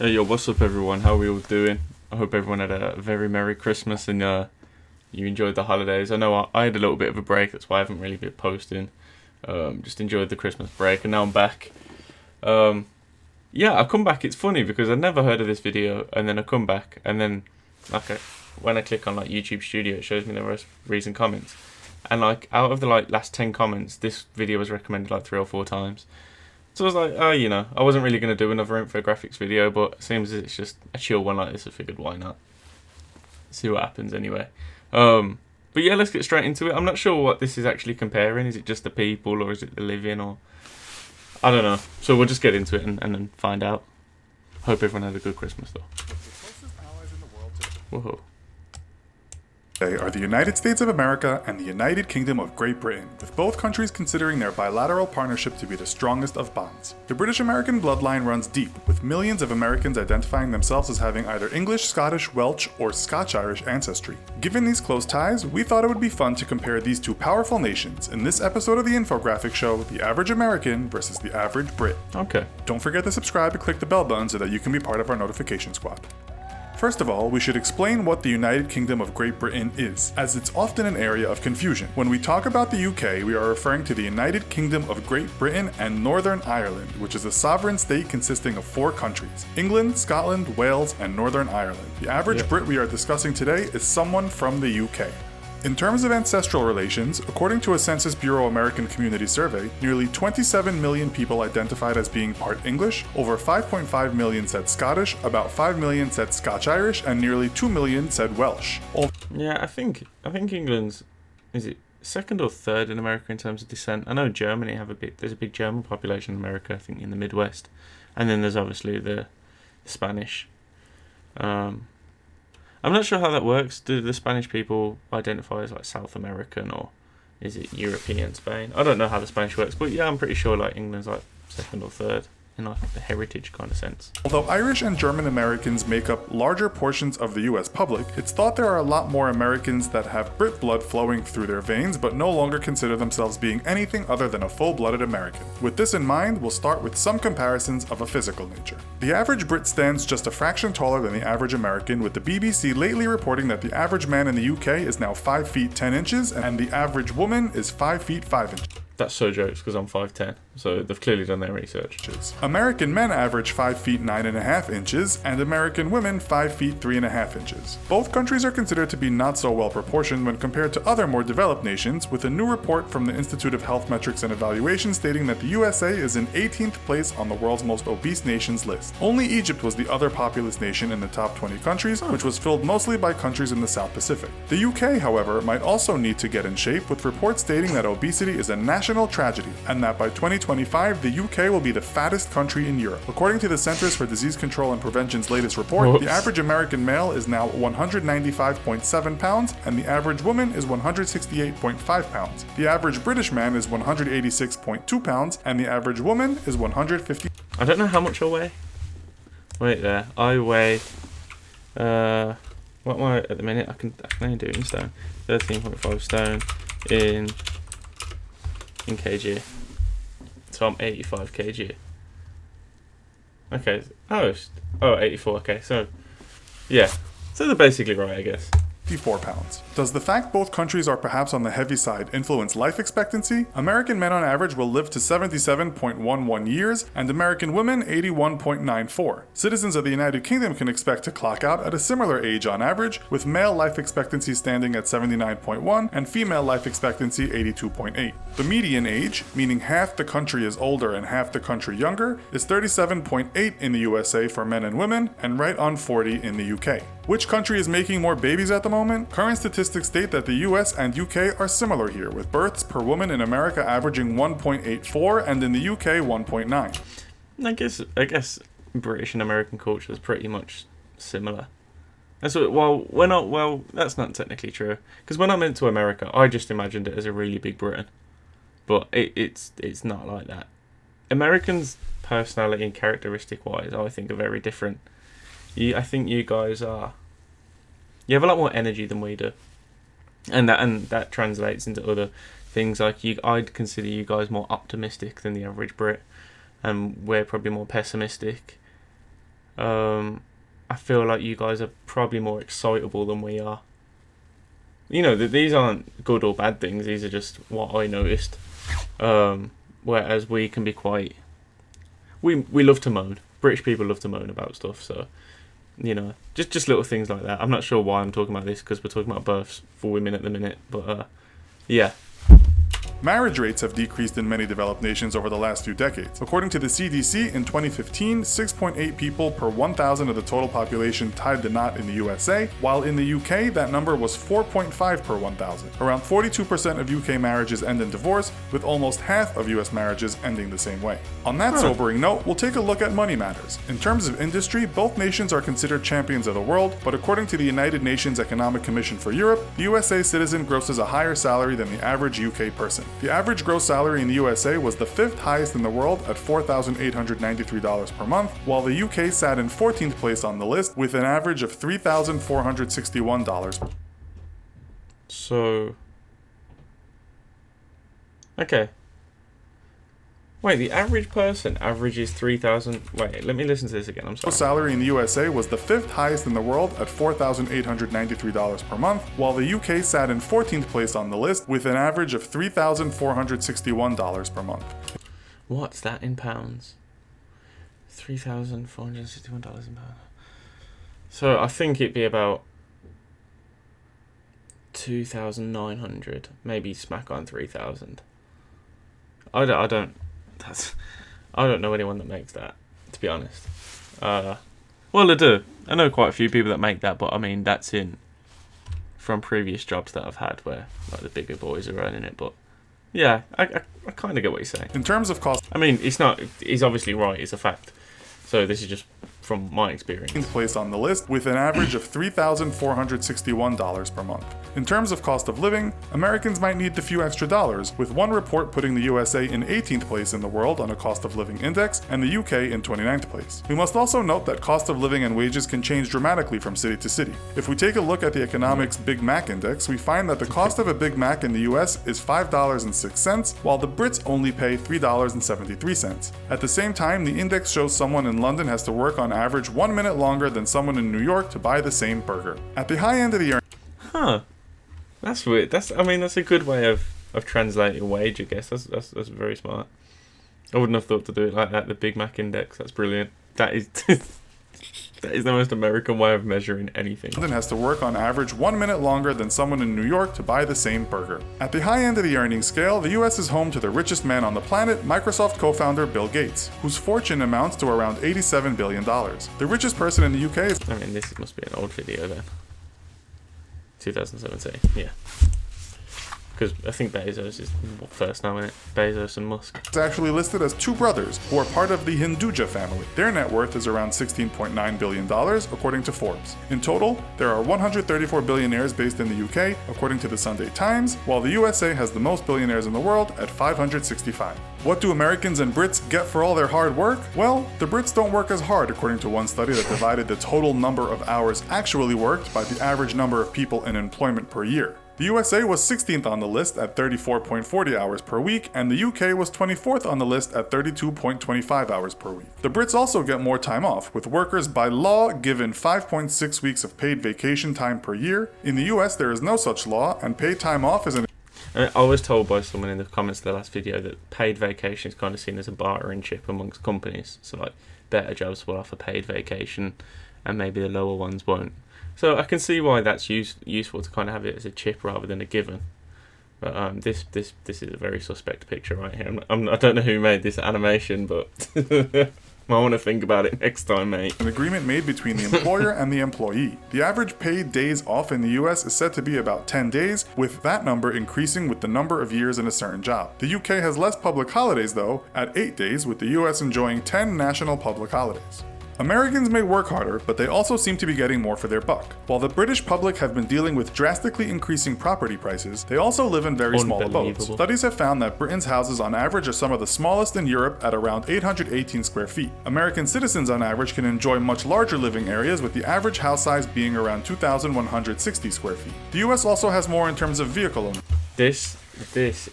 Hey, yo, what's up, everyone? How are we all doing? I hope everyone had a very Merry Christmas and you enjoyed the holidays. I know I had a little bit of a break, that's why I haven't really been posting. Just enjoyed the Christmas break, and now I'm back. Yeah, I come back. It's funny because I never heard of this video, and then I come back, and then when I click on YouTube Studio, it shows me the most recent comments, and out of the last 10 comments, this video was recommended 3 or 4 times. So I was like, I wasn't really going to do another infographics video, but it seems it's just a chill one like this. I figured, why not? See what happens anyway. But yeah, let's get straight into it. I'm not sure what this is actually comparing. Is it just the people, or is it the living, or... I don't know. So we'll just get into it and then find out. Hope everyone had a good Christmas, though. Whoa. They are the United States of America and the United Kingdom of Great Britain, with both countries considering their bilateral partnership to be the strongest of bonds. The British-American bloodline runs deep, with millions of Americans identifying themselves as having either English, Scottish, Welsh, or Scotch-Irish ancestry. Given these close ties, we thought it would be fun to compare these two powerful nations in this episode of the infographic show, The Average American versus the Average Brit. Okay. Don't forget to subscribe and click the bell button so that you can be part of our notification squad. First of all, we should explain what the United Kingdom of Great Britain is, as it's often an area of confusion. When we talk about the UK, we are referring to the United Kingdom of Great Britain and Northern Ireland, which is a sovereign state consisting of 4 countries: England, Scotland, Wales, and Northern Ireland. The average Brit we are discussing today is someone from the UK. In terms of ancestral relations, according to a Census Bureau American Community Survey, nearly 27 million people identified as being part English, over 5.5 million said Scottish, about 5 million said Scotch-Irish, and nearly 2 million said Welsh. Yeah, I think England's, is it second or third in America in terms of descent? I know Germany there's a big German population in America, I think in the Midwest. And then there's obviously the Spanish. I'm not sure how that works. Do the Spanish people identify as South American, or is it European Spain? I don't know how the Spanish works, but yeah, I'm pretty sure England's second or third in the heritage kind of sense. Although Irish and German Americans make up larger portions of the US public, it's thought there are a lot more Americans that have Brit blood flowing through their veins but no longer consider themselves being anything other than a full-blooded American. With this in mind, we'll start with some comparisons of a physical nature. The average Brit stands just a fraction taller than the average American, with the BBC lately reporting that the average man in the UK is now 5 feet 10 inches and the average woman is 5 feet 5 inches. That's so jokes because I'm 5'10", so they've clearly done their research. American men average 5 feet 9.5 inches, and American women 5 feet 3.5 inches. Both countries are considered to be not so well proportioned when compared to other more developed nations, with a new report from the Institute of Health Metrics and Evaluation stating that the USA is in 18th place on the world's most obese nations list. Only Egypt was the other populous nation in the top 20 countries, which was filled mostly by countries in the South Pacific. The UK, however, might also need to get in shape, with reports stating that obesity is a national tragedy, and that by 2025, the UK will be the fattest country in Europe. According to the Centers for Disease Control and Prevention's latest report, the average American male is now 195.7 pounds, and the average woman is 168.5 pounds. The average British man is 186.2 pounds, and the average woman is 150. I don't know how much I weigh. Wait there. I weigh... what am I at the minute? I can only do it in stone. 13.5 stone in kg. So I'm 85 kg. Okay. Oh, 84. Okay. So, yeah. So they're basically right, I guess. 54 pounds. Does the fact both countries are perhaps on the heavy side influence life expectancy? American men on average will live to 77.11 years, and American women 81.94. Citizens of the United Kingdom can expect to clock out at a similar age on average, with male life expectancy standing at 79.1 and female life expectancy 82.8. The median age, meaning half the country is older and half the country younger, is 37.8 in the USA for men and women, and right on 40 in the UK. Which country is making more babies at the moment? Current statistics state that the US and UK are similar here, with births per woman in America averaging 1.84 and in the UK 1.9. I guess British and American culture is pretty much similar. That's that's not technically true, because when I went to America, I just imagined it as a really big Britain, but it's not like that. Americans' personality and characteristic wise, I think, are very different. I think you guys you have a lot more energy than we do, and that translates into other things. I'd consider you guys more optimistic than the average Brit, and we're probably more pessimistic. I feel like you guys are probably more excitable than we are. You know, these aren't good or bad things. These are just what I noticed. Whereas we can be quite... We love to moan. British people love to moan about stuff, so... You know, just little things like that. I'm not sure why I'm talking about this, because we're talking about births for women at the minute, but yeah. Marriage rates have decreased in many developed nations over the last few decades. According to the CDC, in 2015, 6.8 people per 1,000 of the total population tied the knot in the USA, while in the UK that number was 4.5 per 1,000. Around 42% of UK marriages end in divorce, with almost half of US marriages ending the same way. On that sobering note, we'll take a look at money matters. In terms of industry, both nations are considered champions of the world, but according to the United Nations Economic Commission for Europe, the USA citizen grosses a higher salary than the average UK person. The average gross salary in the USA was the 5th highest in the world at $4,893 per month, while the UK sat in 14th place on the list with an average of $3,461. So... Okay. Wait, the average person averages 3,000... Wait, let me listen to this again, I'm sorry. Salary in the USA was the 5th highest in the world at $4,893 per month, while the UK sat in 14th place on the list with an average of $3,461 per month. What's that in pounds? $3,461 in pounds. So I think it'd be about 2,900, maybe smack on 3,000. I don't know anyone that makes that, to be honest. Well, I do. I know quite a few people that make that, but I mean, that's from previous jobs that I've had where like the bigger boys are earning it. But yeah, I kind of get what you're saying. In terms of cost, I mean, he's obviously right. It's a fact. So this is just from my experience. Place on the list with an average of $3,461 per month. In terms of cost of living, Americans might need the few extra dollars, with one report putting the USA in 18th place in the world on a cost of living index and the UK in 29th place. We must also note that cost of living and wages can change dramatically from city to city. If we take a look at the economics Big Mac index, we find that the cost of a Big Mac in the US is $5.06, while the Brits only pay $3.73. At the same time, the index shows someone in London has to work on average 1 minute longer than someone in New York to buy the same burger. At the high end of the That's weird. That's a good way of translating wage, I guess. That's very smart. I wouldn't have thought to do it like that, the Big Mac index. That's brilliant. That is that is the most American way of measuring anything. London has to work on average 1 minute longer than someone in New York to buy the same burger. At the high end of the earnings scale, the US is home to the richest man on the planet, Microsoft co-founder Bill Gates, whose fortune amounts to around $87 billion. The richest person in the UK is... I mean, this must be an old video then. 2017, yeah. Because I think Bezos is first now, isn't it? Bezos and Musk. It's actually listed as two brothers who are part of the Hinduja family. Their net worth is around $16.9 billion, according to Forbes. In total, there are 134 billionaires based in the UK, according to the Sunday Times, while the USA has the most billionaires in the world at 565. What do Americans and Brits get for all their hard work? Well, the Brits don't work as hard, according to one study that divided the total number of hours actually worked by the average number of people in employment per year. The USA was 16th on the list at 34.40 hours per week, and the UK was 24th on the list at 32.25 hours per week. The Brits also get more time off, with workers by law given 5.6 weeks of paid vacation time per year. In the US, there is no such law, and paid time off is an... I was told by someone in the comments of the last video that paid vacation is kind of seen as a bartering chip amongst companies. So like, better jobs will offer paid vacation, and maybe the lower ones won't. So I can see why that's useful to kind of have it as a chip rather than a given. But this is a very suspect picture right here. I don't know who made this animation, but I want to think about it next time, mate. An agreement made between the employer and the employee. The average paid days off in the US is said to be about 10 days, with that number increasing with the number of years in a certain job. The UK has less public holidays though, at 8 days, with the US enjoying 10 national public holidays. Americans may work harder, but they also seem to be getting more for their buck. While the British public have been dealing with drastically increasing property prices, they also live in very small abodes. Studies have found that Britain's houses on average are some of the smallest in Europe at around 818 square feet. American citizens on average can enjoy much larger living areas, with the average house size being around 2,160 square feet. The US also has more in terms of vehicle ownership. This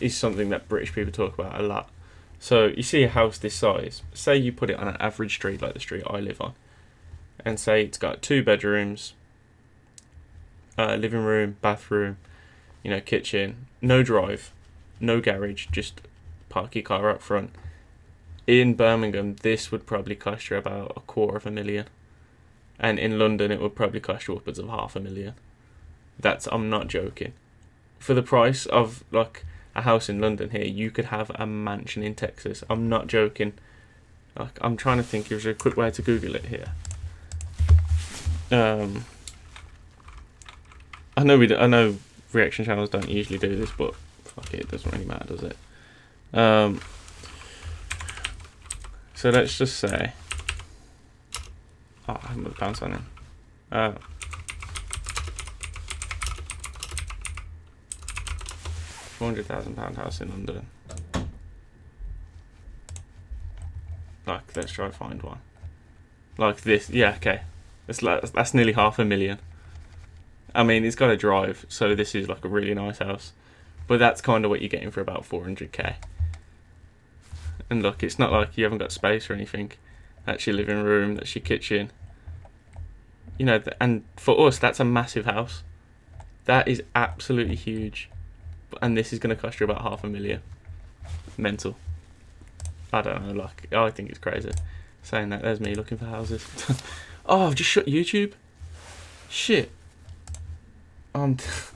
is something that British people talk about a lot. So you see a house this size, say you put it on an average street like the street I live on, and say it's got 2 bedrooms, living room, bathroom, kitchen, no drive, no garage, just park your car up front. In Birmingham, this would probably cost you about $250,000. And in London, it would probably cost you upwards of $500,000. I'm not joking. For the price of like a house in London here, you could have a mansion in Texas. I'm not joking. Like, I'm trying to think if there's a quick way to Google it here. I know reaction channels don't usually do this, but fuck it doesn't really matter, does it? So let's just say, I haven't put the pound sign in. £400,000 house in London. Like, let's try to find one. Like this, yeah, okay. That's nearly $500,000. I mean, it's got a drive, so this is like a really nice house. But that's kind of what you're getting for about $400,000. And look, it's not like you haven't got space or anything. That's your living room, that's your kitchen. And for us, that's a massive house. That is absolutely huge. And this is going to cost you about $500,000. Mental. I don't know, I think it's crazy. Saying that, there's me looking for houses. Oh, I've just shut YouTube. Shit. I've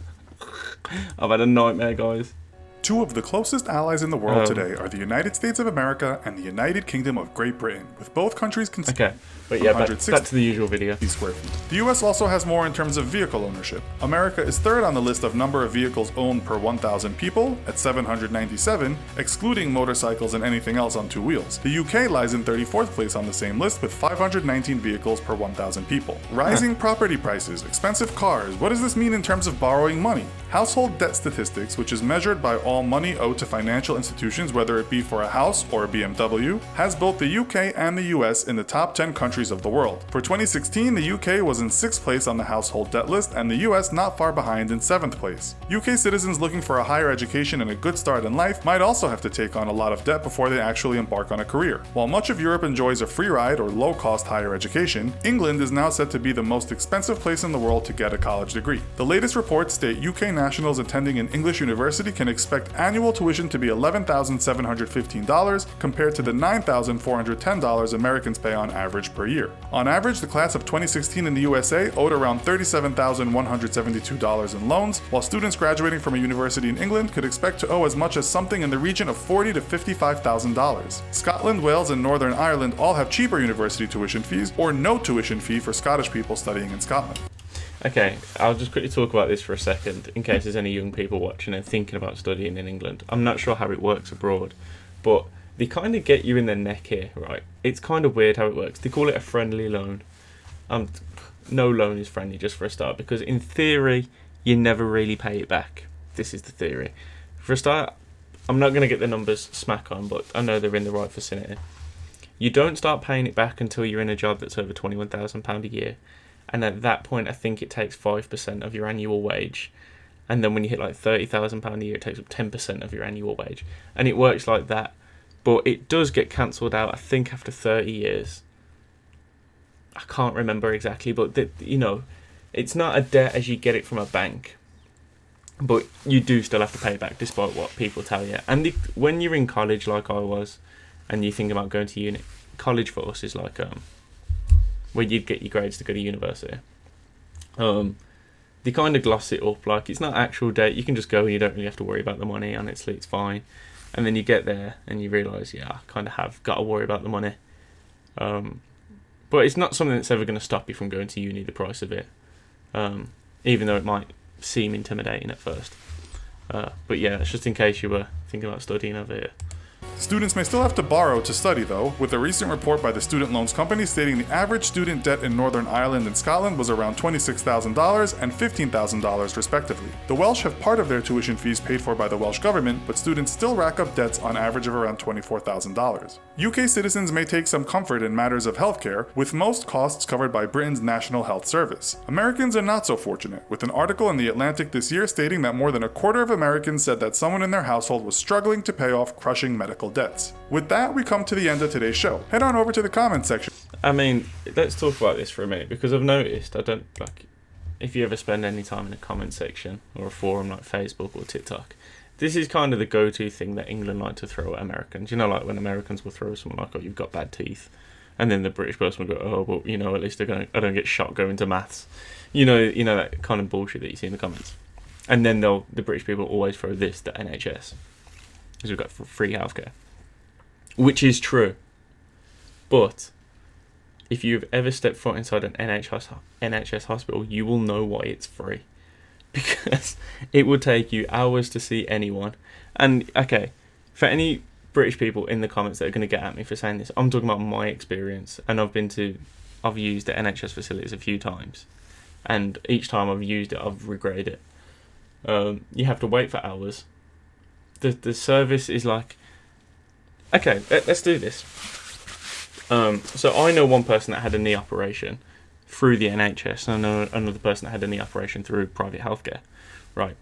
had a nightmare, guys. Two of the closest allies in the world today are the United States of America and the United Kingdom of Great Britain, with both countries Okay, but yeah, back to the usual video. Square feet. The US also has more in terms of vehicle ownership. America is third on the list of number of vehicles owned per 1,000 people, at 797, excluding motorcycles and anything else on 2 wheels. The UK lies in 34th place on the same list with 519 vehicles per 1,000 people. Rising property prices, expensive cars, what does this mean in terms of borrowing money? Household debt statistics, which is measured by all money owed to financial institutions, whether it be for a house or a BMW, has both the UK and the US in the top 10 countries of the world. For 2016, the UK was in 6th place on the household debt list, and the US not far behind in 7th place. UK citizens looking for a higher education and a good start in life might also have to take on a lot of debt before they actually embark on a career. While much of Europe enjoys a free ride or low-cost higher education, England is now said to be the most expensive place in the world to get a college degree. The latest reports state UK nationals attending an English university can expect annual tuition to be $11,715 compared to the $9,410 Americans pay on average per year. On average, the class of 2016 in the USA owed around $37,172 in loans, while students graduating from a university in England could expect to owe as much as something in the region of $40,000 to $55,000. Scotland, Wales, and Northern Ireland all have cheaper university tuition fees, or no tuition fee for Scottish people studying in Scotland. Okay, I'll just quickly talk about this for a second, in case there's any young people watching and thinking about studying in England. I'm not sure how it works abroad, but they kind of get you in their neck here, right? It's kind of weird how it works. They call it a friendly loan. No loan is friendly, just for a start, because in theory, you never really pay it back. This is the theory. For a start, I'm not going to get the numbers smack on, but I know they're in the right vicinity. You don't start paying it back until you're in a job that's over £21,000 a year. And at that point, I think it takes 5% of your annual wage. And then when you hit like £30,000 a year, it takes up 10% of your annual wage. And it works like that. But it does get cancelled out, I think, after 30 years. I can't remember exactly, but it's not a debt as you get it from a bank. But you do still have to pay back, despite what people tell you. And when you're in college, like I was, and you think about going to uni, college for us is like where you'd get your grades to go to university. They kind of gloss it up, like it's not actual debt. You can just go and you don't really have to worry about the money. Honestly, it's fine. And then you get there and you realise, yeah, I kind of have got to worry about the money. But it's not something that's ever going to stop you from going to uni, the price of it. Even though it might seem intimidating at first. But yeah, it's just in case you were thinking about studying over here. Students may still have to borrow to study, though, with a recent report by the Student Loans Company stating the average student debt in Northern Ireland and Scotland was around $26,000 and $15,000 respectively. The Welsh have part of their tuition fees paid for by the Welsh government, but students still rack up debts on average of around $24,000. UK citizens may take some comfort in matters of healthcare, with most costs covered by Britain's National Health Service. Americans are not so fortunate, with an article in The Atlantic this year stating that more than a quarter of Americans said that someone in their household was struggling to pay off crushing medical debts. With that, we come to the end of today's show. Head on over to the comments section. I mean, let's talk about this for a minute, because I've noticed, I don't, like, if you ever spend any time in a comment section or a forum like Facebook or TikTok, this is kind of the go-to thing that England like to throw at Americans. You know, like when Americans will throw someone like, oh, you've got bad teeth. And then the British person will go, oh, well, you know, at least I don't get shot going to maths. You know that kind of bullshit that you see in the comments. And then the British people always throw this, the NHS. Because we've got free healthcare. Which is true. But if you've ever stepped foot inside an NHS hospital, you will know why it's free. Because it will take you hours to see anyone. And, okay, for any British people in the comments that are going to get at me for saying this, I'm talking about my experience. And I've used the NHS facilities a few times. And each time I've used it, I've regretted it. You have to wait for hours. The service is like... Okay, let's do this. So I know one person that had a knee operation through the NHS, and I know another person that had a knee operation through private healthcare. Right.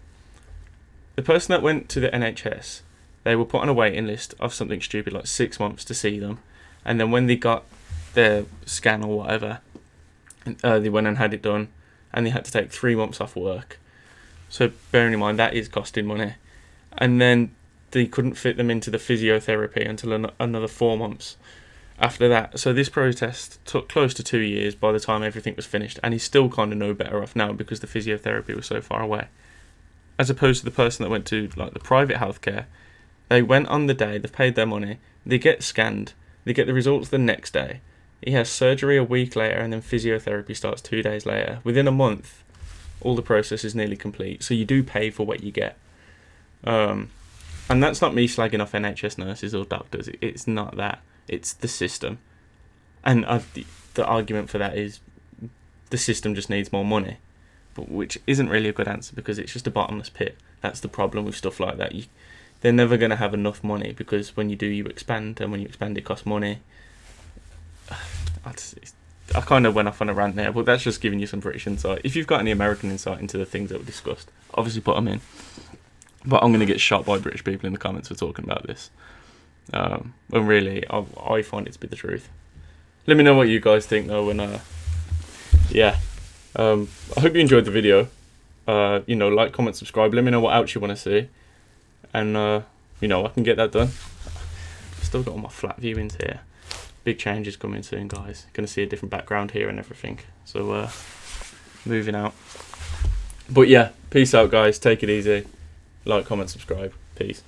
The person that went to the NHS, they were put on a waiting list of something stupid like 6 months to see them, and then when they got their scan or whatever, they went and had it done, and they had to take 3 months off work. So bearing in mind that is costing money, and then they couldn't fit them into the physiotherapy until another 4 months after that. So this protest took close to 2 years by the time everything was finished, and he's still kind of no better off now because the physiotherapy was so far away. As opposed to the person that went to like the private healthcare, they went on the day, they've paid their money, they get scanned, they get the results the next day. He has surgery a week later, and then physiotherapy starts 2 days later. Within a month, all the process is nearly complete. So you do pay for what you get. And that's not me slagging off NHS nurses or doctors. It's not that. It's the system. And the argument for that is the system just needs more money, but which isn't really a good answer because it's just a bottomless pit. That's the problem with stuff like that. They're never going to have enough money because when you do, you expand, and when you expand, it costs money. I kind of went off on a rant there, but that's just giving you some British insight. If you've got any American insight into the things that were discussed, obviously put them in. But I'm going to get shot by British people in the comments for talking about this. When really, I find it to be the truth. Let me know what you guys think, though, and yeah. I hope you enjoyed the video. Like, comment, subscribe. Let me know what else you want to see. And, I can get that done. Still got all my flat viewings here. Big changes coming soon, guys. Going to see a different background here and everything. So, moving out. But, yeah, peace out, guys. Take it easy. Like, comment, subscribe. Peace.